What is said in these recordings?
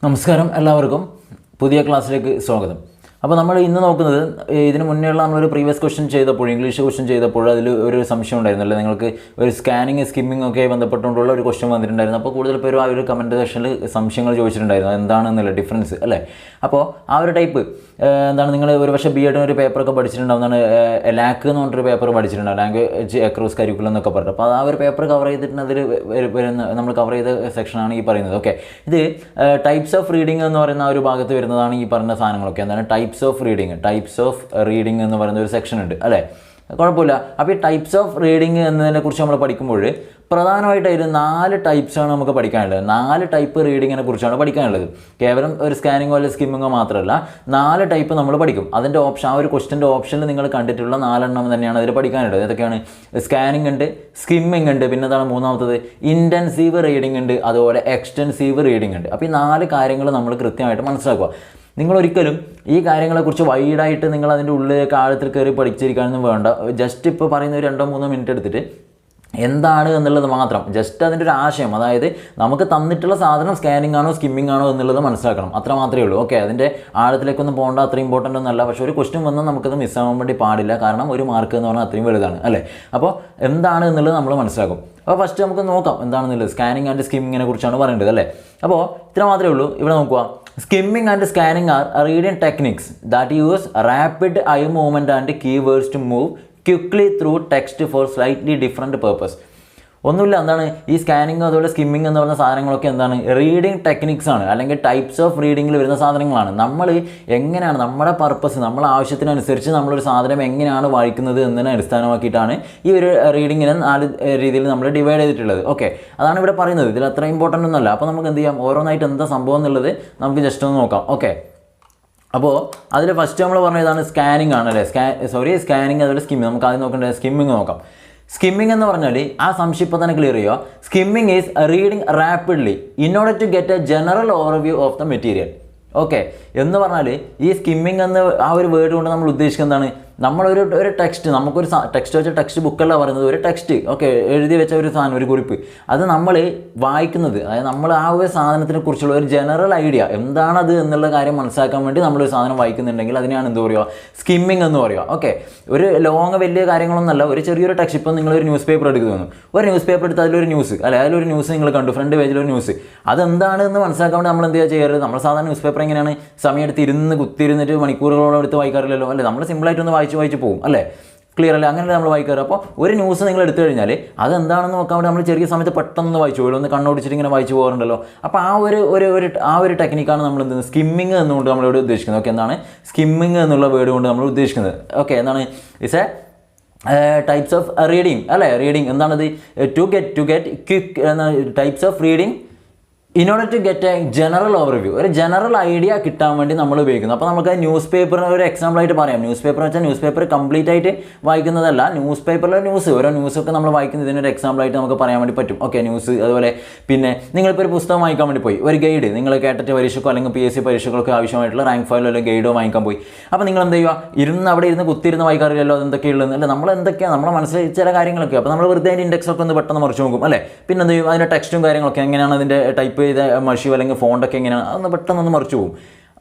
നമസ്കാരം എല്ലാവർക്കും പുതിയ ക്ലാസ്സിലേക്ക് സ്വാഗതം. അപ്പോൾ നമ്മൾ ഇന്ന് നോക്കുന്നത് ഇതിന് മുന്നേയുള്ള നമ്മളൊരു പ്രീവിയസ് ക്വസ്റ്റ്യൻ ചെയ്തപ്പോൾ ഇംഗ്ലീഷ് ക്വസ്റ്റ്യൻ ചെയ്തപ്പോൾ അതിൽ ഒരു സംശയം ഉണ്ടായിരുന്നല്ലേ, നിങ്ങൾക്ക് ഒരു സ്കാനിങ് സ്കിമ്മിങ് ഒക്കെ ബന്ധപ്പെട്ടുകൊണ്ടുള്ള ഒരു ക്വസ്റ്റ്യൻ വന്നിട്ടുണ്ടായിരുന്നു. അപ്പോൾ കൂടുതൽ പേരും ആ ഒരു കമൻറ്റ് സെക്ഷനിൽ സംശയങ്ങൾ ചോദിച്ചിട്ടുണ്ടായിരുന്നു, എന്താണെന്നുള്ള ഡിഫറൻസ് അല്ലേ. അപ്പോൾ ആ ഒരു ടൈപ്പ് എന്താണ്, നിങ്ങൾ ഒരു പക്ഷേ ബി എഡിന് ഒരു പേപ്പറൊക്കെ പഠിച്ചിട്ടുണ്ടാവുന്നതാണ്, ലാക്ക് എന്ന് പറഞ്ഞൊരു പേപ്പർ പഠിച്ചിട്ടുണ്ടാവും, ലാംഗ്വേജ് അക്രോസ് കരിക്കുലം എന്നൊക്കെ പറഞ്ഞിട്ട്. അപ്പോൾ ആ ഒരു പേപ്പർ കവർ ചെയ്തിട്ട് അതിൽ വരുന്ന നമ്മൾ കവർ ചെയ്ത സെക്ഷനാണ് ഈ പറയുന്നത്. ഓക്കെ, ഇത് ടൈപ്സ് ഓഫ് റീഡിംഗ് എന്ന് പറയുന്ന ആ ഒരു ഭാഗത്ത് വരുന്നതാണ് ഈ പറഞ്ഞ സാധനങ്ങളൊക്കെ. എന്താണ് ടൈപ്സ് ഓഫ് റീഡിംഗ് എന്ന് പറയുന്ന ഒരു സെക്ഷൻ ഉണ്ട് അല്ലേ, കുഴപ്പമില്ല. അപ്പോൾ ഈ ടൈപ്സ് ഓഫ് റീഡിംഗ് എന്നതിനെക്കുറിച്ച് നമ്മൾ പഠിക്കുമ്പോൾ പ്രധാനമായിട്ട് അതിൽ 4 ടൈപ്സാണ് നമുക്ക് പഠിക്കാനുള്ളത്. 4 ടൈപ്പ് റീഡിങ്ങിനെ കുറിച്ചാണ് പഠിക്കാനുള്ളത്. കേവലം ഒരു സ്കാനിങ്ങോ അല്ലെങ്കിൽ സ്കിമ്മിങ്ങോ മാത്രമല്ല, 4 ടൈപ്പ് നമ്മൾ പഠിക്കും. അതിൻ്റെ ഓപ്ഷൻ, ആ ഒരു ക്വസ്റ്റ്യൻ്റെ ഓപ്ഷനിൽ നിങ്ങൾ കണ്ടിട്ടുള്ള 4 എണ്ണം തന്നെയാണ് അതിൽ പഠിക്കാനുള്ളത്. ഏതൊക്കെയാണ്? സ്കാനിങ് ഉണ്ട്, സ്കിമ്മിങ് ഉണ്ട്, പിന്നെ എന്താണ് മൂന്നാമത്തത് ഇൻറ്റൻസീവ് റീഡിംഗ് ഉണ്ട്, അതുപോലെ എക്സ്റ്റെൻസീവ് റീഡിംഗ് ഉണ്ട്. അപ്പോൾ ഈ 4 കാര്യങ്ങൾ നമ്മൾ കൃത്യമായിട്ട് മനസ്സിലാക്കുക. നിങ്ങളൊരിക്കലും ഈ കാര്യങ്ങളെക്കുറിച്ച് വൈഡായിട്ട് നിങ്ങൾ അതിൻ്റെ ഉള്ളിലേക്ക് ആഴത്തിൽ കയറി പഠിച്ചിരിക്കാനൊന്നും വേണ്ട. ജസ്റ്റ് ഇപ്പോൾ പറയുന്ന ഒരു 2-3 മിനിറ്റ് എടുത്തിട്ട് എന്താണ് എന്നുള്ളത് മാത്രം, ജസ്റ്റ് അതിൻ്റെ ഒരു ആശയം, അതായത് നമുക്ക് തന്നിട്ടുള്ള സാധനം സ്കാനിങ് ആണോ സ്കിമ്മിങ് ആണോ എന്നുള്ളത് മനസ്സിലാക്കണം, അത്ര മാത്രമേ ഉള്ളൂ. ഓക്കെ, അതിൻ്റെ ആഴത്തിലേക്കൊന്നും പോകേണ്ട, അത്ര ഇമ്പോർട്ടൻ്റ് ഒന്നല്ല. പക്ഷേ ഒരു ക്വസ്റ്റ്യൻ വന്നാൽ നമുക്കത് മിസ്സാകാൻ വേണ്ടി പാടില്ല, കാരണം ഒരു മാർക്ക് എന്ന് പറഞ്ഞാൽ അത്രയും വലുതാണ് അല്ലേ. അപ്പോൾ എന്താണ് എന്നുള്ളത് നമ്മൾ മനസ്സിലാക്കും. അപ്പോൾ ഫസ്റ്റ് നമുക്ക് നോക്കാം എന്താണെന്നുള്ളത്. സ്കാനിങ് ആൻഡ് സ്കിമ്മിങ്ങിനെ കുറിച്ചാണ് പറയേണ്ടത് അല്ലേ. അപ്പോൾ ഇത്ര മാത്രമേ ഉള്ളൂ. ഇവിടെ നോക്കുക, skimming and scanning are reading techniques that use rapid eye movement and keywords to move quickly through text for slightly different purpose. ഒന്നുമില്ല, എന്താണ് ഈ സ്കാനിങ് അതുപോലെ സ്കിമ്മിങ് എന്ന് പറയുന്ന സാധനങ്ങളൊക്കെ എന്താണ് റീഡിങ് ടെക്നിക്സ് ആണ്, അല്ലെങ്കിൽ ടൈപ്സ് ഓഫ് റീഡിങ്ങിൽ വരുന്ന സാധനങ്ങളാണ്. നമ്മൾ എങ്ങനെയാണ് നമ്മുടെ പർപ്പസ്, നമ്മളെ ആവശ്യത്തിനനുസരിച്ച് നമ്മളൊരു സാധനം എങ്ങനെയാണ് വായിക്കുന്നത് എന്നതിനെ അടിസ്ഥാനമാക്കിയിട്ടാണ് ഈ ഒരു റീഡിങ്ങിനെ 4 രീതിയിൽ നമ്മൾ ഡിവൈഡ് ചെയ്തിട്ടുള്ളത്. ഓക്കെ, അതാണ് ഇവിടെ പറയുന്നത്. ഇതിൽ അത്ര ഇമ്പോർട്ടൻ്റ് ഒന്നുമല്ല. അപ്പോൾ നമുക്ക് എന്ത് ചെയ്യാം, ഓരോന്നായിട്ട് എന്താ സംഭവം എന്നുള്ളത് നമുക്ക് ജസ്റ്റ് ഒന്ന് നോക്കാം. ഓക്കെ, അപ്പോൾ അതിൽ ഫസ്റ്റ് നമ്മൾ പറഞ്ഞതാണ് സ്കാനിങ് ആണ് അല്ലേ. സ്കാനിങ് അതുപോലെ സ്കിമ്മിങ്. നമുക്ക് ആദ്യം നോക്കേണ്ടത് സ്കിമ്മിങ് നോക്കാം. സ്കിമ്മിങ് എന്ന് പറഞ്ഞാൽ ആ സംശയം ഇപ്പോൾ തന്നെ ക്ലിയർ ചെയ്യുക. Skimming is reading rapidly in order to get a general overview of the material. Okay, എന്ന് പറഞ്ഞാൽ ഈ സ്കിമ്മിങ് എന്ന ആ ഒരു വേർഡ് കൊണ്ട് നമ്മൾ ഉദ്ദേശിക്കുന്നത് എന്താണ്, നമ്മളൊരു ടെക്സ്റ്റ്, നമുക്കൊരു ടെക്സ്റ്റ് വെച്ച ടെക്സ്റ്റ് ബുക്കല്ല പറയുന്നത്, ഒരു ടെക്സ്റ്റ് ഓക്കെ എഴുതി വെച്ച ഒരു സാധനം, ഒരു കുറിപ്പ്, അത് നമ്മൾ വായിക്കുന്നത്, അതായത് നമ്മൾ ആ ഒരു സാധനത്തിനെ കുറിച്ചുള്ള ഒരു ജനറൽ ഐഡിയ എന്താണത് എന്നുള്ള കാര്യം മനസ്സിലാക്കാൻ വേണ്ടി നമ്മളൊരു സാധനം വായിക്കുന്നുണ്ടെങ്കിൽ അതിനാണ് എന്ത് പറയുക, സ്കിമ്മിങ് എന്ന് പറയുക. ഓക്കെ, ഒരു ലോങ് വലിയ കാര്യങ്ങളൊന്നുമല്ല, ഒരു ചെറിയൊരു ടെക്സ്റ്റ്. ഇപ്പോൾ നിങ്ങളൊരു ന്യൂസ് പേപ്പർ എടുക്കുന്നു, ഒരു ന്യൂസ് പേപ്പർ എടുത്ത് അതിലൊരു ന്യൂസ് അല്ലെ, അതിലൊരു ന്യൂസ് നിങ്ങൾ കണ്ടു, ഫ്രണ്ട് പേജിലൊരു ന്യൂസ്, അതെന്താണെന്ന് മനസ്സിലാക്കാൻ വേണ്ടി നമ്മൾ എന്ത് ചെയ്യാറ്, നമ്മൾ സാധാരണ ന്യൂസ് പേപ്പർ എങ്ങനെയാണ് സമയം എടുത്ത് കുത്തിയിരുന്നിട്ട് മണിക്കൂറുകളോളം എടുത്ത് വായിക്കാറില്ലല്ലോ അല്ലേ. നമ്മൾ സിമ്പിളായിട്ടൊന്ന് വായിച്ച് പോകും അല്ലേ, ക്ലിയർ അല്ലേ, അങ്ങനെ നമ്മൾ വായിക്കാറ്. അപ്പോൾ ഒരു ന്യൂസ് നിങ്ങൾ എടുത്തു കഴിഞ്ഞാൽ അതെന്താണെന്ന് നോക്കാൻ വേണ്ടി നമ്മൾ ചെറിയ സമയത്ത് പെട്ടെന്ന് വായിച്ചു പോകും, ഒന്ന് കണ്ണോടിച്ചിട്ട് ഇങ്ങനെ വായിച്ചു പോകാറുണ്ടല്ലോ. അപ്പോൾ ആ ഒരു ടെക്നിക്കാണ് നമ്മൾ എന്ത് സ്കിമ്മിങ് എന്നുകൊണ്ട് നമ്മളിവിടെ ഉദ്ദേശിക്കുന്നത്. ഓക്കെ, എന്താണ് സ്കിമ്മിങ് എന്നുള്ള വേർഡ് കൊണ്ട് നമ്മൾ ഉദ്ദേശിക്കുന്നത്. ഓക്കെ, എന്താണ് it's a types of reading അല്ലേ. റീഡിങ് എന്താണത്, ടു ഗെറ്റ് ക്വിക്ക് എന്ന types of reading in order to get a general overview, ഒരു ജനറൽ ഐഡിയ കിട്ടാൻ വേണ്ടി നമ്മൾ ഉപയോഗിക്കുന്നു. അപ്പോൾ നമുക്ക് ന്യൂസ് പേപ്പറിന് ഒരു എക്സാമ്പിളായിട്ട് പറയാം. ന്യൂസ് പേപ്പർ വെച്ചാൽ ന്യൂസ് പേപ്പർ കംപ്ലീറ്റ് ആയിട്ട് വായിക്കുന്നതല്ല, ന്യൂസ് പേപ്പറിലെ ഓരോ ന്യൂസൊക്കെ നമ്മൾ വായിക്കുന്നത് ഇതിനൊരു എക്സാമ്പിളായിട്ട് നമുക്ക് പറയാൻ വേണ്ടി പറ്റും. Okay, news. അതുപോലെ പിന്നെ നിങ്ങളിപ്പോൾ ഒരു പുസ്തകം വാങ്ങിക്കാൻ വേണ്ടി പോയി, ഒരു ഗൈഡ് നിങ്ങൾ കേട്ടിട്ട് പരീക്ഷക്കോ അല്ലെങ്കിൽ PSC പരീക്ഷകൾക്ക് ആവശ്യമായിട്ടുള്ള റാങ്ക് ഫയലോ അല്ലെങ്കിൽ ഗൈഡോ വാങ്ങിക്കാൻ പോയി. അപ്പോൾ നിങ്ങൾ എന്ത് ചെയ്യുക, അവിടെ ഇരുന്ന് കുത്തിയിരുന്ന് വായിക്കാറില്ലല്ലോ, അതെന്തൊക്കെയുള്ളത് അല്ല, നമ്മൾ എന്തൊക്കെയാണ് നമ്മളെ മനസ്സിൽ ചില കാര്യങ്ങളൊക്കെ. അപ്പോൾ നമ്മൾ വെറുതെ അതിൻ്റെ ഇൻഡെക്സൊക്കെ ഒന്ന് പെട്ടെന്ന് മറിച്ച് നോക്കും അല്ലേ. പിന്നെ എന്ത് ചെയ്യും, അതിൻ്റെ ടെക്സ്റ്റും കാര്യങ്ങളൊക്കെ എങ്ങനെയാണ്, അതിൻ്റെ ടൈപ്പ് ചെയ്ത മഷിയോ അല്ലെങ്കിൽ ഫോണ്ടൊക്കെ എങ്ങനെയാണ്, അതൊന്ന് പെട്ടെന്നൊന്ന് മറിച്ച് പോകും.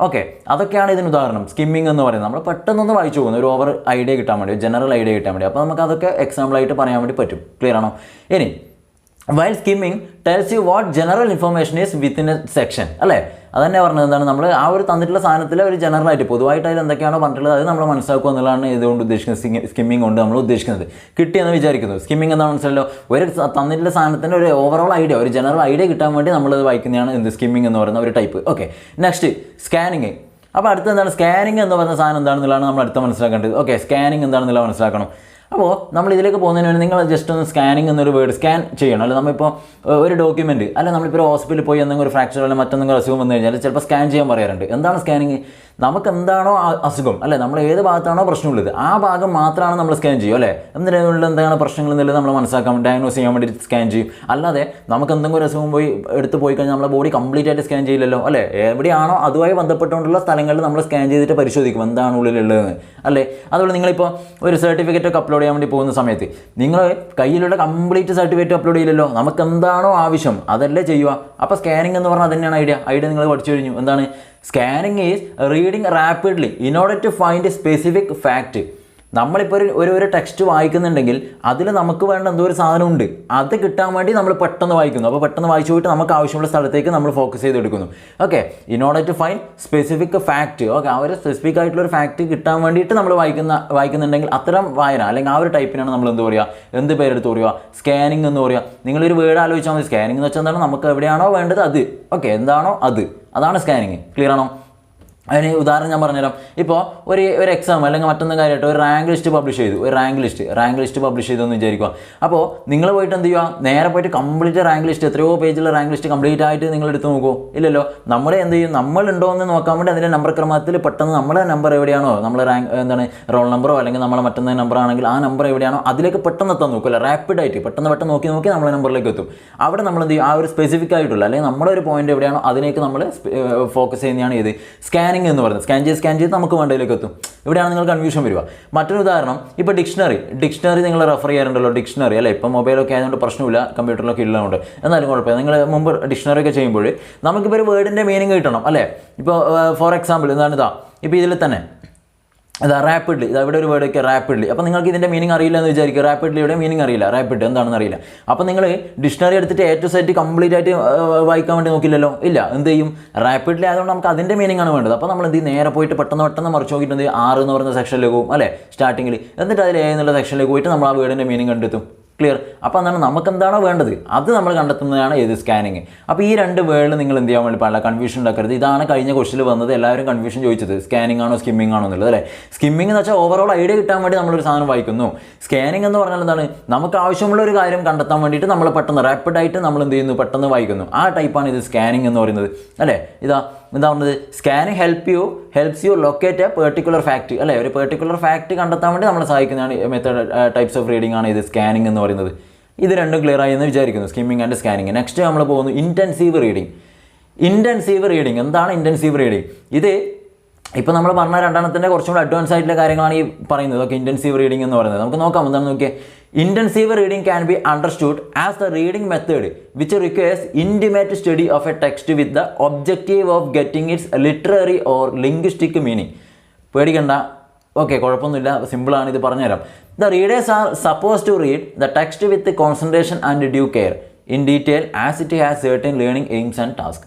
ഓക്കെ, അതൊക്കെയാണ് ഇതിന് ഉദാഹരണം. സ്കിമ്മിങ് എന്ന് പറയുന്നത് നമ്മൾ പെട്ടെന്നൊന്ന് വായിച്ചു പോകുന്നു, ഒരു ഓവർ ഐഡിയ കിട്ടാൻ വേണ്ടി, ജനറൽ ഐഡിയ കിട്ടാൻ വേണ്ടി. അപ്പോൾ നമുക്ക് അതൊക്കെ എക്സാമ്പിളായിട്ട് പറയാൻ വേണ്ടി പറ്റും. ക്ലിയർ ആണോ? ഇനി while skimming tells you what general information is within A section അല്ലേ. അതന്നെ പറഞ്ഞത് എന്താണ്, നമ്മൾ ആ ഒരു തന്നിട്ടുള്ള സാധനത്തിൽ ഒരു ജനറലായിട്ട് പൊതുവായിട്ട് അതിൽ എന്തൊക്കെയാണോ പറഞ്ഞിട്ടുള്ളത് അത് നമ്മൾ മനസ്സിലാക്കുക എന്നുള്ളതാണ് ഇതുകൊണ്ട് ഉദ്ദേശിക്കുന്നത്, സ്കിമ്മിങ് കൊണ്ട് നമ്മൾ ഉദ്ദേശിക്കുന്നത്. കിട്ടിയെന്ന് വിചാരിക്കുന്നു. സ്കിമ്മിങ് എന്താണെന്ന് മനസ്സിലല്ലോ, ഒരു തന്നിട്ടുള്ള സാധനത്തിൻ്റെ ഒരു ഓവറോൾ ഐഡിയ, ഒരു ജനറൽ ഐഡിയ കിട്ടാൻ വേണ്ടി നമ്മളത് വായിക്കുന്നതാണ് എന്ത് സ്കിമ്മിങ് എന്ന് പറയുന്ന ഒരു ടൈപ്പ്. Okay, next scanning. അപ്പോൾ അടുത്ത എന്താണ്, സ്കാനിങ് എന്ന് പറയുന്ന സാധനം എന്താണെന്നുള്ളതാണ് നമ്മൾ അടുത്ത മനസ്സിലാക്കേണ്ടത്. ഓക്കെ, സ്കാനിങ് എന്താണെന്നുള്ള മനസ്സിലാക്കണം. അപ്പോൾ നമ്മൾ ഇതിലേക്ക് പോകുന്നതിന് വേണ്ടി നിങ്ങൾ ജസ്റ്റ് ഒന്ന് സ്കാനിങ് എന്നൊരു വേർഡ് സ്കാൻ ചെയ്യണം. അല്ല നമ്മളിപ്പോൾ ഒരു ഡോക്യുമെൻറ്റ് അല്ല നമ്മളിപ്പോൾ ഹോസ്പിറ്റലിൽ പോയി എന്തെങ്കിലും ഒരു ഫ്രാക്ചർ അല്ലെങ്കിൽ മറ്റെന്തെങ്കിലും അസുഖം വന്നു കഴിഞ്ഞാൽ ചിലപ്പോൾ സ്കാൻ ചെയ്യാൻ പറയാറുണ്ട്. എന്താണ് സ്കാനിങ്? നമുക്ക് എന്താണോ അസുഖം അല്ലേ, നമ്മൾ ഏത് ഭാഗത്താണോ പ്രശ്നമുള്ളത് ആ ഭാഗം മാത്രമാണ് നമ്മൾ സ്കാൻ ചെയ്യും അല്ലേ. എന്തിനുള്ള എന്താണ് പ്രശ്നങ്ങൾ എന്നുള്ളത് നമ്മൾ മനസ്സിലാക്കാൻ ഡയഗ്നോസ് ചെയ്യാൻ വേണ്ടി സ്കാൻ ചെയ്യും. അല്ലാതെ നമുക്ക് എന്തെങ്കിലും ഒരു അസുഖം എടുത്ത് പോയി കഴിഞ്ഞാൽ നമ്മുടെ ബോഡി കംപ്ലീറ്റ് ആയിട്ട് സ്കാൻ ചെയ്യില്ലല്ലോ അല്ലേ. എവിടെയാണോ അതുമായി ബന്ധപ്പെട്ടുകൊണ്ടുള്ള സ്ഥലങ്ങളിൽ നമ്മൾ സ്കാൻ ചെയ്തിട്ട് പരിശോധിക്കും എന്താണ് ഉള്ളിലുള്ളതെന്ന് അല്ലേ. അതുപോലെ നിങ്ങളിപ്പോൾ ഒരു സർട്ടിഫിക്കറ്റ് ഒക്കെ അപ്ലോഡ് ചെയ്യാൻ വേണ്ടി പോകുന്ന സമയത്ത് നിങ്ങൾ കയ്യിലുള്ള കംപ്ലീറ്റ് സർട്ടിഫിക്കറ്റ് അപ്ലോഡ് ചെയ്യില്ലല്ലോ. നമുക്ക് എന്താണോ ആവശ്യം അതല്ലേ ചെയ്യുക. അപ്പോൾ സ്കാനിങ് എന്ന് പറഞ്ഞാൽ തന്നെയാണ് ഐഡിയ നിങ്ങൾ പഠിച്ചു കഴിഞ്ഞു. എന്താണ് scanning? Is reading rapidly in order to find a specific fact. നമ്മളിപ്പോൾ ഒരു ടെക്സ്റ്റ് വായിക്കുന്നുണ്ടെങ്കിൽ അതിൽ നമുക്ക് വേണ്ട എന്തോ ഒരു സാധനമുണ്ട്, അത് കിട്ടാൻ വേണ്ടി നമ്മൾ പെട്ടെന്ന് വായിക്കുന്നു. അപ്പോൾ പെട്ടെന്ന് വായിച്ചു പോയിട്ട് നമുക്ക് ആവശ്യമുള്ള സ്ഥലത്തേക്ക് നമ്മൾ ഫോക്കസ് ചെയ്തെടുക്കുന്നു. Okay, in order to find specific fact. Okay, ആ ഒരു സ്പെസിഫിക് ആയിട്ടുള്ള ഒരു ഫാക്റ്റ് കിട്ടാൻ വേണ്ടിയിട്ട് നമ്മൾ വായിക്കുന്നുണ്ടെങ്കിൽ അത്തരം വായന അല്ലെങ്കിൽ ആ ഒരു ടൈപ്പിനാണ് നമ്മൾ എന്ത് പറയുക, എന്ത് പേരെടുത്ത് പറയുക, സ്കാനിങ് എന്ന് പറയുക. നിങ്ങളൊരു വേർഡ് ആലോചിച്ചാൽ മതി. സ്കാനിങ് എന്ന് വെച്ചാൽ എന്താണ്, നമുക്ക് എവിടെയാണോ വേണ്ടത് അത്, ഓക്കെ, എന്താണോ അതാണ് സ്കാനിങ്. ക്ലിയർ ആണോ? അതിന് ഉദാഹരണം ഞാൻ പറഞ്ഞുതരാം. ഇപ്പോൾ ഒരു എക്സാം അല്ലെങ്കിൽ മറ്റൊന്നും കാര്യമായിട്ട് ഒരു റാങ്ക് ലിസ്റ്റ് പബ്ലിഷ് ചെയ്തു. ഒരു റാങ്ക് ലിസ്റ്റ് പബ്ലിഷ് ചെയ്തു എന്ന് വിചാരിക്കുക. അപ്പോൾ നിങ്ങൾ പോയിട്ട് എന്ത് ചെയ്യുക, നേരെ പോയിട്ട് കംപ്ലീറ്റ് റാങ്ക് ലിസ്റ്റ്, എത്രയോ പേജുള്ള റാങ്ക് ലിസ്റ്റ് കംപ്ലീറ്റ് ആയിട്ട് നിങ്ങൾ എടുത്ത് നോക്കുമോ? ഇല്ലല്ലോ. നമ്മൾ എന്ത് ചെയ്യും, നമ്മളുണ്ടോ എന്ന് നോക്കാൻ വേണ്ടി അതിൻ്റെ നമ്പർ ക്രമത്തിൽ പെട്ടെന്ന് നമ്മളെ നമ്പർ എവിടെയാണോ, നമ്മളെ റോൾ നമ്പറോ അല്ലെങ്കിൽ നമ്മളെ മറ്റൊന്ന് നമ്പർ ആണെങ്കിൽ ആ നമ്പർ എവിടെയാണോ അതിലേക്ക് പെട്ടെന്ന് എത്താൻ നോക്കുമല്ലോ. റാപ്പിഡായിട്ട് പെട്ടെന്ന് നോക്കി നമ്മളെ നമ്പറിലേക്ക് എത്തും. അവിടെ നമ്മൾ എന്ത് ചെയ്യും, ആ ഒരു സ്പെസിഫിക് ആയിട്ടുള്ള അല്ലെങ്കിൽ നമ്മുടെ ഒരു പോയിന്റ് എവിടെയാണോ അതിലേക്ക് നമ്മൾ ഫോക്കസ് ചെയ്യുന്നതാണ് ഇത് സ്കാനിങ് എന്ന് പറയുന്നത്. സ്കാൻ ചെയ്ത് നമുക്ക് വേണ്ടതിലേക്ക് എത്തും. ഇവിടെയാണ് നിങ്ങൾ കൺഫ്യൂഷൻ വരിക. മറ്റൊരു ഉദാഹരണം, ഇപ്പോൾ ഡിക്ഷണറി നിങ്ങൾ റെഫർ ചെയ്യാറുണ്ടല്ലോ, ഡിക്ഷണറി അല്ലേ. ഇപ്പോൾ മൊബൈലൊക്കെ ആയതുകൊണ്ട് പ്രശ്നമില്ല, കമ്പ്യൂട്ടറിലൊക്കെ ഉള്ളതുകൊണ്ട്. എന്നാലും കുഴപ്പമില്ല. നിങ്ങൾ മുമ്പ് ഡിക്ഷണറി ഒക്കെ ചെയ്യുമ്പോൾ നമുക്കിപ്പോൾ ഒരു വേർഡിൻ്റെ മീനിങ് കിട്ടണം അല്ലേ. ഇപ്പോൾ ഫോർ എക്സാമ്പിൾ എന്താണ് ഇപ്പോൾ ഇതിൽ തന്നെ റാപ്പിഡ്ലി, ഇവിടെ ഒരു വേർഡൊക്കെ റാപ്പിഡ്ലി. അപ്പോൾ നിങ്ങൾക്ക് ഇതിൻ്റെ മീനിങ് അറിയില്ല എന്ന് വിചാരിക്കുക. റാപ്പിഡ്ലിയുടെ മീനിങ് അറിയില്ല, റാപ്പിഡ് എന്താണെന്ന് അറിയില്ല. അപ്പോൾ നിങ്ങൾ ഡിക്ഷണറി എടുത്തിട്ട് എ ടു സെറ്റ് കംപ്ലീറ്റ് ആയിട്ട് വായിക്കാൻ വേണ്ടി നോക്കില്ലല്ലോ. ഇല്ല, എന്ത് ചെയ്യും, റാപ്പിഡ്ലി ആയതുകൊണ്ട് നമുക്ക് അതിൻ്റെ മീനിങ് ആണ് വേണ്ടത്. അപ്പോൾ നമ്മൾ എന്ത് ചെയ്യും, നേരെ പോയിട്ട് പെട്ടെന്ന് മറിച്ച് നോക്കിയിട്ട് 6 എന്ന് പറയുന്ന സെക്ഷനിലേക്ക് പോകും അല്ലേ, സ്റ്റാർട്ടിങ്ങിൽ. എന്നിട്ട് അതിൽ 7 എന്നുള്ള സെക്ഷനിലേക്ക് പോയിട്ട് നമ്മൾ ആ വേർഡിൻ്റെ മീനിങ് കണ്ടെത്തും. ക്ലിയർ? അപ്പോൾ എന്താണ് നമുക്ക് എന്താണോ വേണ്ടത് അത് നമ്മൾ കണ്ടെത്തുന്നതാണ് ഏത് സ്കാനിങ്. അപ്പോൾ ഈ രണ്ട് വേർഡ് നിങ്ങൾ എന്ത് ചെയ്യാൻ വേണ്ടി പാടില്ല, കൺഫ്യൂഷൻ ഉണ്ടാക്കരുത്. ഇതാണ് കഴിഞ്ഞ ക്വസ്റ്റിൽ വന്നത്, എല്ലാവരും കൺഫ്യൂഷൻ ചോദിച്ചത് സ്കാനിങ് ആണോ സ്കിമ്മിങ് ആണോ എന്നുള്ളത് അല്ലേ. സ്കിമ്മിങ് എന്ന് വെച്ചാൽ ഓവറോൾ ഐഡിയ കിട്ടാൻ വേണ്ടി നമ്മളൊരു സാധനം വായിക്കുന്നു. സ്കാനിങ് എന്ന് പറഞ്ഞാൽ എന്താണ്, നമുക്ക് ആവശ്യമുള്ള ഒരു കാര്യം കണ്ടെത്താൻ വേണ്ടിയിട്ട് നമ്മൾ പെട്ടെന്ന് റാപ്പിഡായിട്ട് നമ്മൾ എന്ത് ചെയ്യുന്നു, പെട്ടെന്ന് വായിക്കുന്നു. ആ ടൈപ്പാണ് ഇത് സ്കാനിങ് എന്ന് പറയുന്നത് അല്ലേ. എന്താ പറയുന്നത്, scanning helps you locate A particular fact അല്ലേ. ഒരു പെർട്ടിക്കുലർ ഫാക്റ്റ് കണ്ടെത്താൻ വേണ്ടി നമ്മളെ സഹായിക്കുന്നതാണ് മെത്തേഡ് ടൈപ്സ് ഓഫ് റീഡിംഗ് ആണ് ഇത് സ്കാനിങ് എന്ന് പറയുന്നത്. ഇത് രണ്ടും ക്ലിയർ ആയി എന്ന് വിചാരിക്കുന്നു, സ്കിമ്മിങ് ആൻഡ് സ്കാനിങ്. നെക്സ്റ്റ് നമ്മൾ പോകുന്നു ഇൻറ്റൻസീവ് റീഡിംഗ്. എന്താണ് ഇൻറ്റൻസീവ് റീഡിംഗ്? ഇത് ഇപ്പോൾ നമ്മൾ പറഞ്ഞ രണ്ടെണ്ണത്തിൻ്റെ കുറച്ചും കൂടി അഡ്വാൻസ് ആയിട്ടുള്ള കാര്യങ്ങളാണ് ഈ പറയുന്നത്. ഓക്കെ, ഇൻറ്റൻസീവ് റീഡിംഗ് എന്ന് പറയുന്നത് നമുക്ക് നോക്കാം എന്താണെന്ന് നോക്കിയാൽ. Intensive reading can be understood as the reading method which requires intimate study of a text with the objective of getting its literary or linguistic meaning. പേടിക്കണ്ട, ഓക്കെ, കുഴപ്പമൊന്നുമില്ല, സിമ്പിളാണ്, ഇത് പറഞ്ഞുതരാം. The readers are supposed to read the text with concentration and due care in detail as it has certain learning aims and tasks.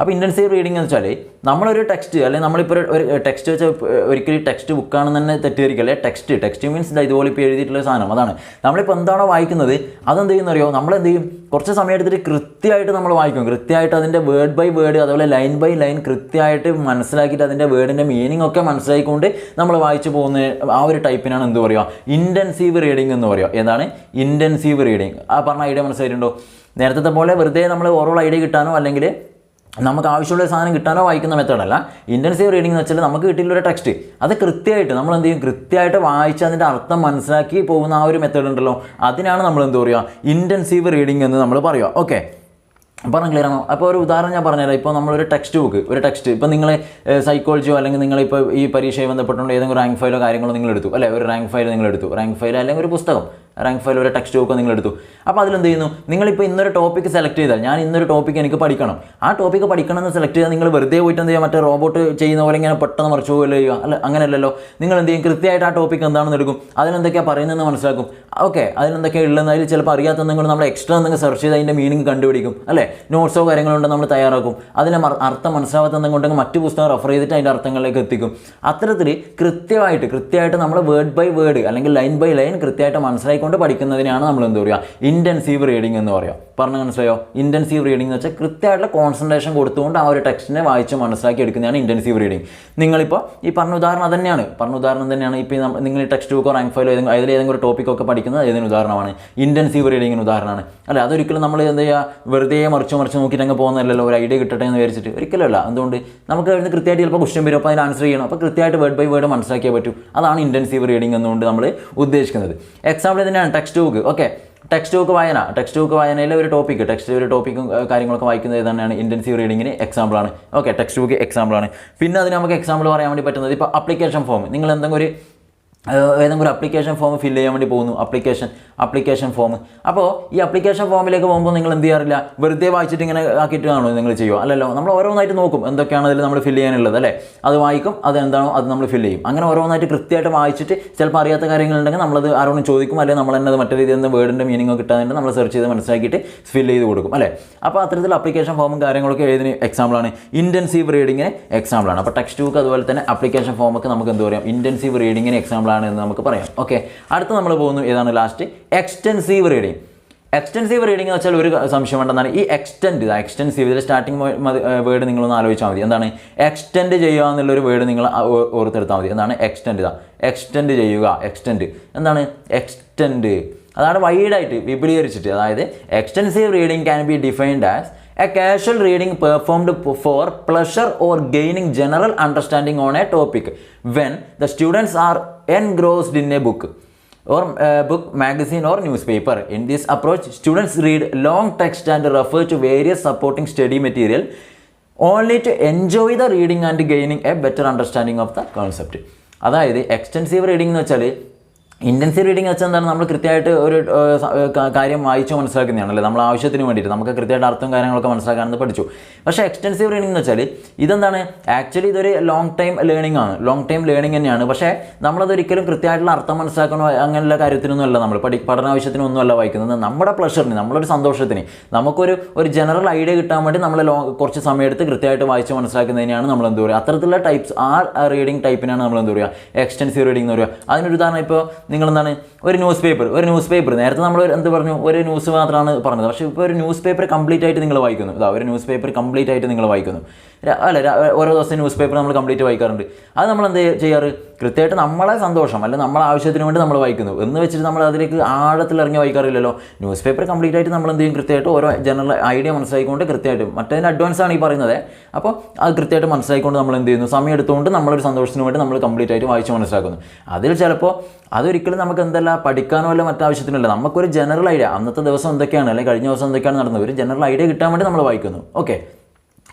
അപ്പോൾ intensive reading എന്ന് വെച്ചാൽ നമ്മളൊരു text അല്ലെങ്കിൽ നമ്മളിപ്പോൾ ഒരു ടെക്സ്റ്റ് വെച്ചാൽ ഒരിക്കലും ടെക്സ്റ്റ് ബുക്കാണെന്ന് തന്നെ തെറ്റിദ്ധരിക്കല്ലേ. ടെക്സ്റ്റ് മീൻസ് ഇതുപോലെ ഇപ്പോൾ എഴുതിയിട്ടുള്ള സാധനം. അതാണ് നമ്മളിപ്പോൾ എന്താണോ വായിക്കുന്നത് അതെന്ത് ചെയ്യുന്നറിയോ, നമ്മളെന്ത് ചെയ്യും, കുറച്ച് സമയം എടുത്തിട്ട് കൃത്യമായിട്ട് നമ്മൾ വായിക്കും. കൃത്യമായിട്ട് അതിൻ്റെ വേർഡ് ബൈ വേർഡ് അതുപോലെ ലൈൻ ബൈ ലൈൻ കൃത്യമായിട്ട് മനസ്സിലാക്കിയിട്ട് അതിൻ്റെ വേർഡിൻ്റെ മീനിങ് ഒക്കെ മനസ്സിലാക്കിക്കൊണ്ട് നമ്മൾ വായിച്ചു പോകുന്ന ആ ഒരു ടൈപ്പിനാണ് എന്ത് പറയുക, ഇൻറ്റൻസീവ് റീഡിംഗ് എന്ന് പറയുക. ഏതാണ് ഇൻറ്റൻസീവ് റീഡിംഗ്? ആ പറഞ്ഞ ഐഡിയ മനസ്സിലായിട്ടുണ്ടോ? നേരത്തെ പോലെ വെറുതെ നമ്മൾ ഓവറോൾ ഐഡിയ കിട്ടാനോ അല്ലെങ്കിൽ നമുക്ക് ആവശ്യമുള്ള സാധനം കിട്ടാനോ വായിക്കുന്ന മെത്തേഡല്ല. ഇൻറ്റൻസീവ് റീഡിംഗ് എന്ന് വെച്ചാൽ നമുക്ക് കിട്ടിയിട്ടുള്ള ടെക്സ്റ്റ് അത് കൃത്യമായിട്ട് നമ്മൾ എന്ത് ചെയ്യും, കൃത്യമായിട്ട് വായിച്ച് അതിൻ്റെ അർത്ഥം മനസ്സിലാക്കി പോകുന്ന ആ ഒരു മെത്തേഡ് ഉണ്ടല്ലോ, അതിനാണ് നമ്മൾ എന്ത് പറയുക, ഇൻറ്റൻസീവ് റീഡിംഗ് എന്ന് നമ്മൾ പറയുക. ഓക്കെ, പറഞ്ഞ ക്ലിയർ ആണോ? അപ്പോൾ ഒരു ഉദാഹരണം ഞാൻ പറഞ്ഞുതരാം. ഇപ്പോൾ നമ്മളൊരു ടെക്സ്റ്റ് ഇപ്പോൾ നിങ്ങൾ സൈക്കോളജിയോ അല്ലെങ്കിൽ നിങ്ങളിപ്പോൾ ഈ പരീക്ഷയെ ബന്ധപ്പെട്ടുകൊണ്ട് ഏതെങ്കിലും റാങ്ക് ഫയലോ കാര്യങ്ങളോ നിങ്ങൾ എടുത്തു അല്ലേ, ഒരു റാങ്ക് ഫയൽ അല്ലെങ്കിൽ ഒരു പുസ്തകം, റാങ്ക് ഫയൽ ഒരു ടെക്സ്റ്റ് ബുക്ക് നിങ്ങൾ എടുത്തു. അപ്പോൾ അതിലെന്ത് ചെയ്യുന്നു, നിങ്ങളിപ്പോൾ ഇന്നൊരു ടോപ്പിക്ക് സെലക്ട് ചെയ്താൽ, ഞാൻ ഇന്നൊരു ടോപ്പിക്ക് എനിക്ക് പഠിക്കണം, ആ ടോപ്പിക്ക് പഠിക്കണം എന്ന് സെലക്ട് ചെയ്താൽ നിങ്ങൾ വെറുതെ പോയിട്ട് എന്ത് ചെയ്യുക, മറ്റേ റോബോട്ട് ചെയ്യുന്ന പോലെ ഇങ്ങനെ പെട്ടെന്ന് മറിച്ച് പോവുകയല്ലോ ചെയ്യുക, അല്ല അങ്ങനെയല്ലല്ലോ. നിങ്ങൾ എന്ത് ചെയ്യും, കൃത്യമായിട്ട് ആ ടോപ്പിക്ക് എന്താണെന്ന് എടുക്കും, അതിലെന്തൊക്കെയാണ് പറയുന്നതെന്ന് മനസ്സിലാക്കും. ഓക്കെ, അതിലെന്തൊക്കെയാണ് ഉള്ളതെന്ന് അതിൽ ചിലപ്പോൾ അറിയാത്ത എന്തെങ്കിലും നമ്മൾ എക്സ്ട്രാ എന്തെങ്കിലും സെർച്ച് ചെയ്ത് അതിൻ്റെ മീനിങ് കണ്ടുപിടിക്കും അല്ലേ. നോട്ട്സോ കാര്യങ്ങളുണ്ട് നമ്മൾ തയ്യാറാക്കും. അതിൻ്റെ അർത്ഥം മനസ്സിലാവാത്ത എന്തെങ്കിലും മറ്റു പുസ്തകം റെഫർ ചെയ്തിട്ട് അതിൻ്റെ അർത്ഥങ്ങളിലേക്ക് എത്തിക്കും. അത്തരത്തിൽ കൃത്യമായിട്ട് നമ്മൾ വേർഡ് ബൈ വേർഡ് അല്ലെങ്കിൽ ലൈൻ ബൈ ലൈൻ കൃത്യമായിട്ട് മനസ്സിലാക്കി മനസ്സിലാക്കിക്കൊണ്ട് പഠിക്കുന്നതിനാണ് നമ്മൾ എന്ത് പറയുക, ഇൻറ്റൻസീവ് റീഡിംഗ് എന്ന് പറയുക. പറഞ്ഞ് മനസ്സിലായോ? ഇൻറ്റൻസീവ് റീഡിംഗ് എന്ന് വെച്ചാൽ കൃത്യമായിട്ടുള്ള കോൺസെൻട്രേഷൻ കൊടുത്തുകൊണ്ട് ആ ഒരു ടെക്സ്റ്റിനെ വായിച്ച് മനസ്സിലാക്കി എടുക്കുന്നതാണ് ഇൻറ്റൻസീവ് റീഡിംഗ്. നിങ്ങളിപ്പോൾ ഈ പറഞ്ഞ ഉദാഹരണം തന്നെയാണ് ഇപ്പോൾ നിങ്ങൾ ടെക്സ്റ്റ് ബുക്കോ റാങ്ക് ഫയലോ അതിൽ ഏതെങ്കിലും ഒരു ടോപ്പിക്കൊക്കെ പഠിക്കുന്നത് ഏതിന് ഉദാഹരണമാണ്? ഇൻറ്റൻസീവ് റീഡിങ്ങിന് ഉദാഹരണമാണ്. അല്ല, അതൊരിക്കലും നമ്മൾ എന്ത് ചെയ്യുക, വെറുതെ മറിച്ച് നോക്കിയിട്ട് അങ്ങ് പോകുന്നതല്ലോ, ഒരു ഐഡിയ കിട്ടട്ടെ എന്ന് വിചാരിച്ചിട്ട് ഒരിക്കലല്ല. എന്തുകൊണ്ട് നമുക്ക് അതിന് കൃത്യമായിട്ട് ചിലപ്പോൾ ക്വസ്റ്റ്യൻ വരും, അപ്പോൾ അതിന് ആൻസർ ചെയ്യണം. അപ്പോൾ കൃത്യമായിട്ട് വേർഡ് ബൈ വേർഡ് മനസ്സിലാക്കിയേ പറ്റൂ. അതാണ് ഇൻറ്റൻസീവ് റീഡിംഗ് എന്നുകൊണ്ട് നമ്മൾ ഉദ്ദേശിക്കുന്നത്. എക്സാമ്പിൾ തന്നെയാണ് text book. Okay, text book വായനയിലെ ഒരു ടോപ്പിക്കും കാര്യങ്ങളൊക്കെ വായിക്കുന്നത് തന്നെയാണ് ഇൻറ്റൻസീവ് റീഡിങ്ങിന് എക്സാമ്പിളാണ്. ഓക്കെ, ടെക്സ്റ്റ് ബുക്ക് എക്സാമ്പിളാണ്. പിന്നെ അതിന് നമുക്ക് എക്സാമ്പിൾ പറയാൻ വേണ്ടി പറ്റുന്നത് ഇപ്പോൾ അപ്ലിക്കേഷൻ ഫോം. നിങ്ങൾ ഏതെങ്കിലും ഒരു അപ്ലിക്കേഷൻ ഫോം ഫില്ല് ചെയ്യാൻ വേണ്ടി പോകുന്നു, അപ്ലിക്കേഷൻ ഫോം. അപ്പോൾ ഈ അപ്ലിക്കേഷൻ ഫോമിലേക്ക് പോകുമ്പോൾ നിങ്ങൾ എന്ത് ചെയ്യാറില്ല, വെറുതെ വായിച്ചിട്ട് ഇങ്ങനെ ആക്കിയിട്ടാണോ നിങ്ങൾ ചെയ്യുക? അല്ലല്ലോ, നമ്മൾ ഓരോന്നായിട്ട് നോക്കും എന്തൊക്കെയാണ് അതിൽ നമ്മൾ ഫില്ല് ചെയ്യാനുള്ളത്, അല്ലേ? അത് വായിക്കും, അതെന്താണോ അത് നമ്മൾ ഫില്ല് ചെയ്യും. അങ്ങനെ ഓരോന്നായിട്ട് കൃത്യമായിട്ട് വായിച്ചിട്ട് ചിലപ്പോൾ അറിയാത്ത കാര്യങ്ങളുണ്ടെങ്കിൽ നമ്മളത് ആരോടും ചോദിക്കും, അല്ലെങ്കിൽ നമ്മൾ തന്നെ അത് മറ്റേ രീതിയിൽ നിന്ന് വേർഡിൻ്റെ മീനിങ് കിട്ടാതെ നമ്മൾ സെർച്ച് ചെയ്ത് മനസ്സിലാക്കിയിട്ട് ഫില്ല് ചെയ്ത് കൊടുക്കും, അല്ലേ? അപ്പോൾ അത്തരത്തിൽ അപ്ലിക്കേഷൻ ഫോമും കാര്യങ്ങളൊക്കെ ഏതിന് എക്സാമ്പിളാണ്? ഇൻറ്റൻസീവ് റീഡിങ്ങിന് എക്സാമ്പിളാണ്. അപ്പോൾ ടെക്സ്റ്റ് ബുക്ക് അതുപോലെ തന്നെ അപ്ലിക്കേഷൻ ഫോമൊക്കെ നമുക്ക് എന്ത് പറയാം, ഇൻറ്റൻസീവ് റീഡിങ്ങിന് എക്സാമ്പിളാണ് എന്ന് നമുക്ക് പറയാം. ഓക്കെ, അടുത്ത് നമ്മൾ പോകുന്നു ഏതാണ് last, extensive reading. Extensive reading എന്ന് വെച്ചാൽ ഒരു സംശയം വേണ്ടെന്നാണ് ഈ എക്സ്റ്റെൻസീവ് ഇതിൽ സ്റ്റാർട്ടിങ് വേർഡ് നിങ്ങളൊന്ന് ആലോചിച്ചാൽ മതി. എന്താണ് എക്സ്റ്റെൻഡ് ചെയ്യുക എന്നുള്ളൊരു വേർഡ് നിങ്ങൾ ഓർത്തെടുത്താൽ മതി. എന്താണ് എക്സ്റ്റെൻഡ് ചെയ്യുക. എന്താണ് എക്സ്റ്റെൻഡ്? അതാണ് വൈഡായിട്ട് വിപുലീകരിച്ചിട്ട്. അതായത് extensive reading can be defined as a casual reading performed for pleasure or gaining general understanding on a topic when the students are engrossed in a book, magazine or newspaper. In this approach, students read long text and refer to various supporting study material only to enjoy the reading and gaining a better understanding of the concept. അതായത് extensive reading എന്ന് വെച്ചാൽ, intensive reading വെച്ചാൽ എന്താണ്, നമ്മൾ കൃത്യമായിട്ട് ഒരു കാര്യം വായിച്ച് മനസ്സിലാക്കുന്നതാണല്ലേ, നമ്മൾ ആവശ്യത്തിന് വേണ്ടിയിട്ട് നമുക്ക് കൃത്യമായിട്ട് അർത്ഥം കാര്യങ്ങളൊക്കെ മനസ്സിലാക്കാനെന്ന് പഠിച്ചു. പക്ഷേ എക്സ്റ്റെൻസീവ് റീഡിംഗ് എന്ന് വെച്ചാൽ ഇതെന്താണ്, ആക്ച്വലി ഇതൊരു ലോങ് ടൈം ലേണിംഗ് തന്നെയാണ്. പക്ഷേ നമ്മളതൊരിക്കലും കൃത്യമായിട്ടുള്ള അർത്ഥം മനസ്സിലാക്കണോ അങ്ങനെയുള്ള കാര്യത്തിനൊന്നും അല്ല, നമ്മൾ പഠനാവശ്യത്തിനൊന്നും അല്ല വായിക്കുന്നത്. നമ്മുടെ പ്ലഷറിന്, നമ്മളൊരു സന്തോഷത്തിന്, നമുക്കൊരു ജനറൽ ഐഡിയ കിട്ടാൻ വേണ്ടി നമ്മൾ കുറച്ച് സമയമെടുത്ത് കൃത്യമായിട്ട് വായിച്ച് മനസ്സിലാക്കുന്നതിനാണ് നമ്മൾ എന്ത് പറയുക, അത്തരത്തിലുള്ള ടൈപ്സ് റീഡിംഗ് ടൈപ്പിനാണ് നമ്മൾ എന്ത് പറയുക, എക്സ്റ്റെൻസീവ് റീഡിംഗ് എന്ന് പറയുക. അതിനൊരു ഉദാഹരണം ഇപ്പോൾ നിങ്ങളെന്താണ് ഒരു ന്യൂസ് പേപ്പർ നേരത്തെ നമ്മൾ എന്ത് പറഞ്ഞു, ഒരു ന്യൂസ് മാത്രമാണ് പറഞ്ഞത്. പക്ഷേ ഇപ്പോൾ ഒരു ന്യൂസ് പേപ്പർ കംപ്ലീറ്റ് ആയിട്ട് നിങ്ങൾ വായിക്കുന്നു. ഒരു ന്യൂസ് പേപ്പർ കംപ്ലീറ്റ് ആയിട്ട് നിങ്ങൾ വായിക്കുന്നു, അല്ല, ഓരോ ദിവസം ന്യൂസ് പേപ്പർ നമ്മൾ കംപ്ലീറ്റ് വായിക്കാറുണ്ട്. അത് നമ്മൾ എന്ത് ചെയ്യാറ്, കൃത്യമായിട്ട് നമ്മളെ സന്തോഷം അല്ലെങ്കിൽ നമ്മളെ ആവശ്യത്തിന് വേണ്ടി നമ്മൾ വായിക്കുന്നു എന്ന് വെച്ചിട്ട് നമ്മൾ അതിലേക്ക് ആഴത്തിലിറങ്ങി വായിക്കാറില്ലല്ലോ. ന്യൂസ് പേപ്പർ കംപ്ലീറ്റ് ആയിട്ട് നമ്മൾ എന്ത് ചെയ്യും, കൃത്യമായിട്ട് ഓരോ ജനറൽ ഐഡിയ മനസ്സിലാക്കിക്കൊണ്ട് കൃത്യമായിട്ട്, മറ്റേതിന് അഡ്വാൻസ് ആണ് ഈ പറയുന്നത്. അപ്പോൾ അത് കൃത്യമായിട്ട് മനസ്സിലാക്കിക്കൊണ്ട് നമ്മൾ എന്ത് ചെയ്യുന്നു, സമയം എടുത്തുകൊണ്ട് നമ്മളൊരു സന്തോഷത്തിന് വേണ്ടി നമ്മൾ കംപ്ലീറ്റ് ആയിട്ട് വായിച്ച് മനസ്സിലാക്കുന്നു. അതിൽ ചിലപ്പോൾ അതൊരിക്കലും നമുക്ക് എന്തല്ല പഠിക്കാനോ അല്ല മറ്റാവശ്യത്തിനല്ല, നമുക്കൊരു ജനറൽ ഐഡിയ, അന്നത്തെ ദിവസം എന്തൊക്കെയാണ് അല്ലെങ്കിൽ കഴിഞ്ഞ ദിവസം എന്തൊക്കെയാണ് നടന്നത്, ഒരു ജനറൽ ഐഡിയ കിട്ടാൻ വേണ്ടി നമ്മൾ വായിക്കുന്നു. ഓക്കെ,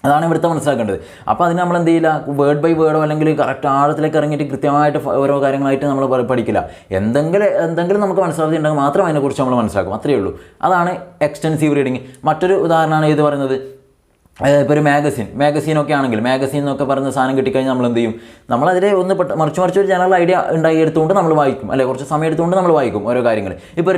അതാണ് ഇവിടുത്തെ മനസ്സിലാക്കേണ്ടത്. അപ്പോൾ അതിന് നമ്മൾ എന്ത് ചെയ്യില്ല, വേർഡ് ബൈ വേർഡോ അല്ലെങ്കിൽ കറക്റ്റ് ആഴത്തിലേക്ക് ഇറങ്ങിയിട്ട് കൃത്യമായിട്ട് ഓരോ കാര്യങ്ങളായിട്ട് നമ്മൾ പഠിക്കില്ല. എന്തെങ്കിലും നമുക്ക് മനസ്സിലാക്കിയിട്ടുണ്ടെങ്കിൽ മാത്രം അതിനെക്കുറിച്ച് നമ്മൾ മനസ്സിലാക്കും, അത്രയേ ഉള്ളൂ. അതാണ് എക്സ്റ്റെൻസീവ് റീഡിങ്. മറ്റൊരു ഉദാഹരണമാണ് ഇത് പറയുന്നത്, ഇപ്പോൾ ഒരു മാഗസീനൊക്കെ ആണെങ്കിൽ, മാഗസീൻ എന്നൊക്കെ പറയുന്ന സാധനം കിട്ടിക്കഴിഞ്ഞാൽ നമ്മൾ എന്ത് ചെയ്യും, നമ്മളതിൽ ഒന്ന് മറിച്ച് ഒരു ജനറൽ ഐഡിയ ഉണ്ടായി എടുത്തുകൊണ്ട് നമ്മൾ വായിക്കും, അല്ലെ, കുറച്ച് സമയം എടുത്തുകൊണ്ട് നമ്മൾ വായിക്കും ഓരോ കാര്യങ്ങൾ. ഇപ്പോൾ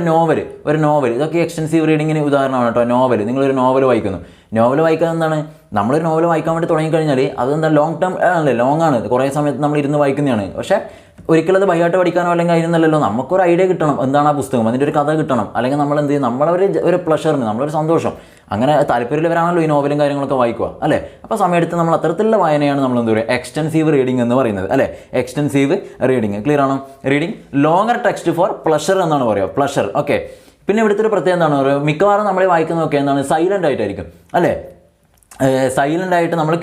ഒരു നോവൽ ഇതൊക്കെ എക്സ്റ്റെൻസീവ് റീഡിങ്ങിന് ഉദാഹരണമാണ് കേട്ടോ. നിങ്ങളൊരു നോവൽ വായിക്കുന്നു. നോവൽ വായിക്കാൻ എന്താണ്, നമ്മളൊരു നോവൽ വായിക്കാൻ വേണ്ടി തുടങ്ങിക്കഴിഞ്ഞാൽ അതെന്താ ലോങ് ടേം അല്ലേ, ലോങ് ആണ്, കുറേ സമയത്ത് നമ്മൾ ഇരുന്ന് വായിക്കുന്നതാണ്. പക്ഷേ ഒരിക്കലും അത് ബൈഹാർട്ട് പഠിക്കാനോ അല്ലെങ്കിൽ അതിനൊന്നല്ലല്ലോ, നമുക്കൊരു ഐഡിയ കിട്ടണം, എന്താണ് ആ പുസ്തകം, അതിൻ്റെ ഒരു കഥ കിട്ടണം, അല്ലെങ്കിൽ നമ്മൾ എന്ത് ചെയ്യും, നമ്മളൊരു പ്ലഷറിന്, നമ്മളൊരു സന്തോഷം, അങ്ങനെ താല്പര്യമുള്ളവരാണല്ലോ ഈ നോവലും കാര്യങ്ങളൊക്കെ വായിക്കുക, അല്ലേ? അപ്പോൾ സമയത്ത് നമ്മൾ അത്തരത്തിലുള്ള വായനയാണ് നമ്മൾ എന്താ പറയുക, എക്സ്റ്റെൻസീവ് റീഡിംഗ് എന്ന് പറയുന്നത്, അല്ലേ? എക്സ്റ്റെൻസീവ് റീഡിംഗ് ക്ലിയർ ആണോ? Reading longer text four pleasure എന്നാണ് പറയുക, പ്ലഷർ. ഓക്കെ, പിന്നെ ഇവിടുത്തെ ഒരു പ്രത്യേകത എന്താണ് പറയുക, മിക്കവാറും നമ്മൾ വായിക്കുന്നതൊക്കെ എന്താണ്, സൈലൻ്റ് ആയിട്ടായിരിക്കും, അല്ലേ? സൈലൻ്റ് ആയിട്ട് നമ്മൾ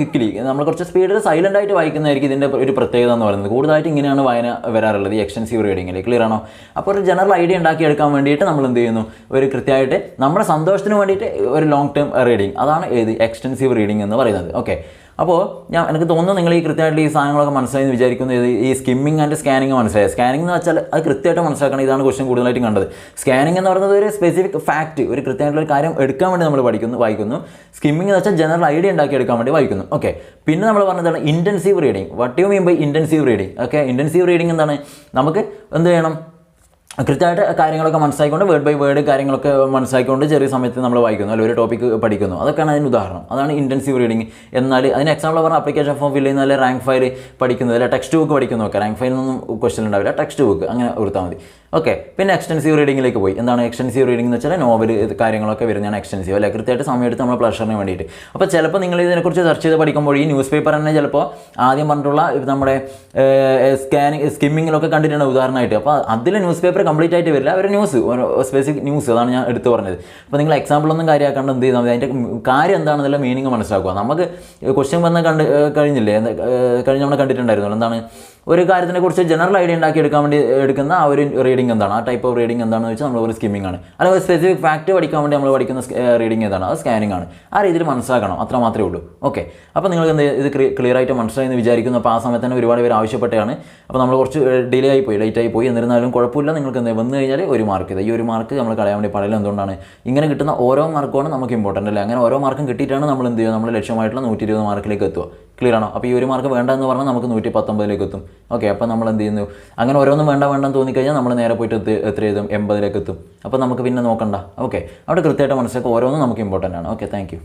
നമ്മൾ കുറച്ച് സ്പീഡിൽ സൈലൻ്റ് ആയിട്ട് വായിക്കുന്നതായിരിക്കും ഇതിൻ്റെ ഒരു പ്രത്യേകത എന്ന് പറയുന്നത്. കൂടുതലായിട്ട് ഇങ്ങനെയാണ് വായന വരാറുള്ളത് ഈ എക്സ്റ്റെൻസീവ് റീഡിങ്ങിൽ, ക്ലിയർ ആണോ? അപ്പോൾ ഒരു ജനറൽ ഐഡിയ ഉണ്ടാക്കിയെടുക്കാൻ വേണ്ടിയിട്ട് നമ്മൾ എന്ത് ചെയ്യുന്നു, ഒരു കൃത്യമായിട്ട് നമ്മുടെ സന്തോഷത്തിന് വേണ്ടിയിട്ട് ഒരു ലോങ് ടേം റീഡിങ്, അതാണ് എക്സ്റ്റെൻസീവ് റീഡിംഗ് എന്ന് പറയുന്നത്. ഓക്കെ, അപ്പോൾ എനിക്ക് തോന്നുന്നു നിങ്ങൾ ഈ കൃത്യമായിട്ട് ഈ സാധനങ്ങളൊക്കെ മനസ്സിലായി എന്ന് വിചാരിക്കുന്നത്. ഈ സ്കിമ്മിങ് ആൻഡ് സ്കാനിങ് മനസ്സിലായി. സ്കാനിങ് എന്ന് വെച്ചാൽ അത് കൃത്യമായിട്ട് മനസ്സിലാക്കണം. ഇതാണ് ക്വസ്റ്റ്യൻ കൂടുതലായിട്ടും കണ്ടത്. സ്കാനിങ് എന്ന് പറയുന്നത് ഒരു സ്പെസിഫിക് ഫാക്റ്റ്, ഒരു കൃത്യമായിട്ടുള്ള കാര്യം എടുക്കാൻ വേണ്ടി നമ്മൾ വായിക്കുന്നു. സ്കിമ്മിങ് എന്ന് വെച്ചാൽ ജനറൽ ഐഡിയ ഉണ്ടാക്കി എടുക്കാൻ വേണ്ടി വായിക്കുന്നു. ഓക്കെ, പിന്നെ നമ്മൾ പറഞ്ഞതാണ് intensive reading. What you mean by intensive reading? Okay, intensive reading എന്താണ്, നമുക്ക് എന്ത് ചെയ്യണം, കൃത്യമായിട്ട് കാര്യങ്ങളൊക്കെ മനസ്സിലാക്കിക്കൊണ്ട് വേർഡ് ബൈ വേർഡ് കാര്യങ്ങളൊക്കെ മനസ്സിലാക്കിക്കൊണ്ട് ചെറിയ സമയത്ത് നമ്മൾ വായിക്കുന്നു, അല്ലെങ്കിൽ ഒരു ടോപ്പിക്ക് പഠിക്കുന്നു. അതൊക്കെയാണ് അതിന് ഉദാഹരണം. അതാണ് ഇൻറ്റൻസീവ് റീഡിങ്. എന്നാൽ അതിന് എക്സാമ്പിൾ പറഞ്ഞാൽ ആപ്ലിക്കേഷൻ ഫോം ഫില്ല് ചെയ്യുന്ന, അല്ലെങ്കിൽ റാങ്ക് ഫയൽ പഠിക്കുന്നത്, അല്ലെങ്കിൽ ടെക്സ്റ്റ് ബുക്ക് പഠിക്കുന്നതൊക്കെ. റാങ്ക് ഫയലിൽ നിന്നും ക്വസ്റ്റ്യൻ ഉണ്ടാവില്ല, ടെക്സ്റ്റ് ബുക്ക് അങ്ങനെ കൊടുത്താൽ മതി. ഓക്കെ. പിന്നെ എക്സ്റ്റൻസീവ് റീഡിങ്ങിലേക്ക് പോയി. എന്താണ് എക്സ്റ്റൻസീവ് റീഡിംഗ് എന്ന് വെച്ചാൽ നോവൽ കാര്യങ്ങളൊക്കെ വരുന്നതാണ് എക്സ്റ്റൻസീവ്, അല്ലെ? കൃത്യമായിട്ട് സമയമെടുത്ത് നമ്മൾ പ്ലഷറിന് വേണ്ടിയിട്ട്. അപ്പോൾ ചിലപ്പോൾ നിങ്ങൾ ഇതിനെക്കുറിച്ച് സെർച്ച് ചെയ്ത് പഠിക്കുമ്പോൾ ഈ ന്യൂസ് പേപ്പർ തന്നെ ചിലപ്പോൾ ആദ്യം പറഞ്ഞിട്ടുള്ള നമ്മുടെ സ്കിമ്മിങ്ങിലൊക്കെ കണ്ടിട്ടുണ്ട് ഉദാഹരണമായിട്ട്. അപ്പോൾ അതിൽ ന്യൂസ് പേപ്പർ കംപ്ലീറ്റ് ആയിട്ട് വരില്ല, ഒരു ന്യൂസ്, ഒരു സ്പെസിഫിക് ന്യൂസ്, അതാണ് ഞാൻ എടുത്ത് പറഞ്ഞത്. അപ്പോൾ നിങ്ങൾ എക്സാമ്പിളൊന്നും കാര്യമാക്കാണ്ട് എന്ത് ചെയ്താൽ മതി, അതിൻ്റെ കാര്യം എന്താണെന്നുള്ള മീനിങ് മനസ്സിലാക്കുക. നമുക്ക് ക്വസ്റ്റ്യൻ വന്ന് കഴിഞ്ഞില്ലേ, കഴിഞ്ഞ് നമ്മൾ കണ്ടിട്ടുണ്ടായിരുന്നു. എന്താണ് ഒരു കാര്യത്തിനെ കുറിച്ച് ജനറൽ ഐഡിയ ഉണ്ടാക്കിയെടുക്കാൻ വേണ്ടി എടുക്കുന്ന ആ ഒരു റീഡിംഗ് എന്താണ്, ആ ടൈപ്പ് ഓഫ് റീഡിംഗ് എന്താണെന്ന് വെച്ചാൽ നമ്മൾ ഒരു സ്കിമ്മിംഗ് ആണ്. അല്ലെങ്കിൽ ഒരു സ്പെസിഫിക് ഫാക്റ്റ് പഠിക്കാൻ വേണ്ടി നമ്മൾ പഠിക്കുന്ന റീഡിംഗ് ഏതാണ്, അത് സ്കാനിങ് ആണ്. ആ രീതിയിൽ മനസ്സിലാക്കണം, അത്ര മാത്രമേ ഉള്ളൂ. ഓക്കെ. അപ്പോൾ നിങ്ങൾക്ക് എന്ത് ഇത് ക്ലിയർ ആയിട്ട് മനസ്സിലായെന്ന് വിചാരിക്കുന്നു. അപ്പോൾ ആ സമയത്ത് തന്നെ ഒരുപാട് പേര് ആവശ്യപ്പെട്ടാണ്. അപ്പോൾ നമ്മൾ കുറച്ച് ഡിലേ ആയിപ്പോയി, ലേറ്റ് ആയിപ്പോയി. എന്നിരുന്നാലും കുഴപ്പമില്ല. നിങ്ങൾക്ക് എന്ത് വന്നു കഴിഞ്ഞാൽ ഒരു മാർക്ക്, ഈ ഒരു മാർക്ക് നമ്മൾ കളയാൻ വേണ്ടി പാടില്ല. എന്തുകൊണ്ടാണ് ഇങ്ങനെ കിട്ടുന്ന ഓരോ മാർക്കുമാണ് നമുക്ക് ഇമ്പോർട്ടൻ്റ്, അല്ലേ? അങ്ങനെ ഓരോ മാർക്കും കിട്ടിയിട്ടാണ് നമ്മൾ എന്ത് ചെയ്യുക, നമ്മൾ ലക്ഷ്യമായിട്ടുള്ള 120 മാർക്കിലേക്ക് എത്തുക. ക്ലിയർ ആണോ? അപ്പോൾ ഈ ഒരു മാർക്ക് വേണ്ട എന്ന് പറഞ്ഞാൽ നമുക്ക് 119 എത്തും. ഓക്കെ. അപ്പോൾ നമ്മൾ എന്ത് ചെയ്യുന്നു, അങ്ങനെ ഓരോന്നും വേണ്ടെന്ന് തോന്നിക്കഴിഞ്ഞാൽ നമ്മൾ നേരെ പോയിട്ട് എത്ര എഴുതും, 80 എത്തും. അപ്പോൾ നമുക്ക് പിന്നെ നോക്കണ്ട. ഓക്കെ. അവിടെ കൃത്യമായിട്ട് മനസ്സിലാക്കുക, ഓരോന്നും നമുക്ക് ഇമ്പോർട്ടൻ്റ് ആണ്. ഓക്കെ. Thank you.